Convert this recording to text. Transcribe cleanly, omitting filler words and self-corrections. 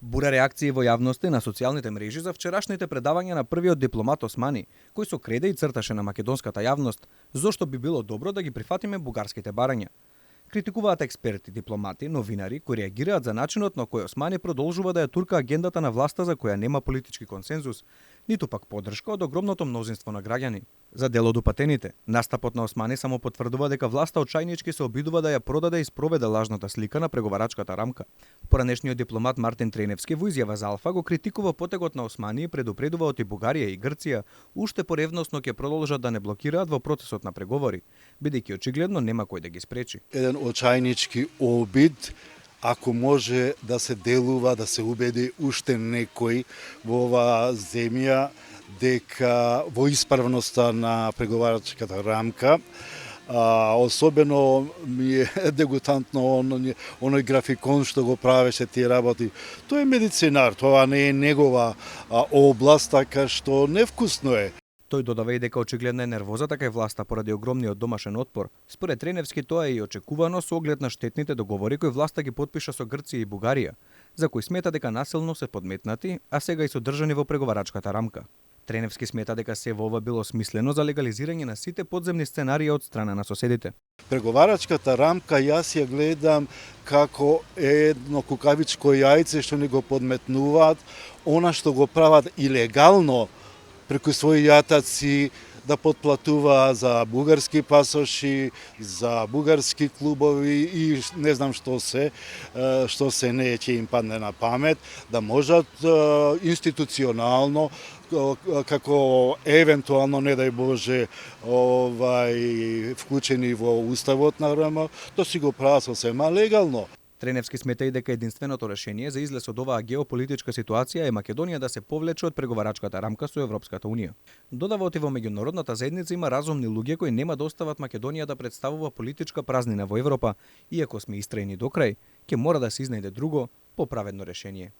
Бура реакции во јавноста на социјалните мрежи за вчерашните предавања на првиот дипломат Османи, кој со креде и црташе на македонската јавност зошто би било добро да ги прифатиме бугарските барања. Критикуваат експерти, дипломати, новинари кои реагираат за начинот на кој Османи продолжува да ја турка агендата на власта за која нема политички консензус, ниту пак поддршка од огромното мнозинство на граѓани. За дел од упатените, настапот на Османи само потврдува дека власта очајнички се обидува да ја продаде и спроведе лажната слика на преговарачката рамка. Поранешниот дипломат Мартин Треневски во изјава за Алфа го критикува потегот на Османи и предупредува од и Бугарија и Грција уште поревносно ќе продолжат да не блокираат во процесот на преговори, бидејќи очигледно нема кој да ги спречи. Еден очајнички обид, ако може да се делува, да се убеди уште некој во оваа земја дека во исправноста на преговарачката рамка, особено ми е дегутантно оној графикон што го правеше тие работи. Тој е медицинар, тоа не е негова област, така што невкусно е. Тој додава и дека очигледна е нервозата кај власта поради огромниот домашен отпор. Според Треневски тоа е и очекувано со оглед на штетните договори кои власта ги потпиша со Грција и Бугарија, за кои смета дека насилно се подметнати, а сега и содржани во преговарачката рамка. Треневски смета дека се во ова било смислено за легализирање на сите подземни сценарии од страна на соседите. Преговарачката рамка јас ја гледам како едно кукавичко јајце што ни го подметнуваат, она што го прават илегално преку своји јатаци да потплатува за бугарски пасоши, за бугарски клубови и не знам што се не ќе им падне на памет, да можат институционално како евентуално, не дај Боже, вклучени во уставот на РМ, да си го прават сосема легално. Треневски смета и дека единственото решение за излез од оваа геополитичка ситуација е Македонија да се повлече од преговарачката рамка со Европската унија. Додава оти во меѓународната заедница има разумни луѓе кои нема да остават Македонија да представува политичка празнина во Европа, иако сме истрајни до крај, ќе мора да се изнајде друго, поправедно решение.